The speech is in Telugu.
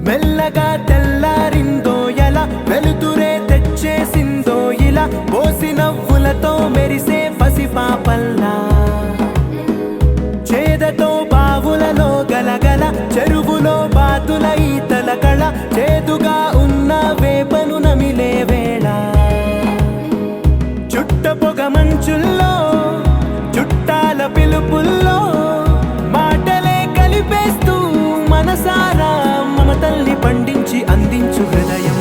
మెల్లగా తెల్లారిందో ఎలా వెలుతురే తెచ్చేసిందో ఇలా పోసి నవ్వులతో మెరిసే పసిపాపల్లా చేదతో బావులలో గలగల చెరువులో బాతుల ఈతల కళ చేదుగా ఉన్న వేపను నమిలే వేళ చుట్ట పొగ మంచుల్లో చుట్టాల పిలుపుల్లో మాటలే కలిపేస్తూ మనసారా మమతల్ని పండించి అందించు హృదయం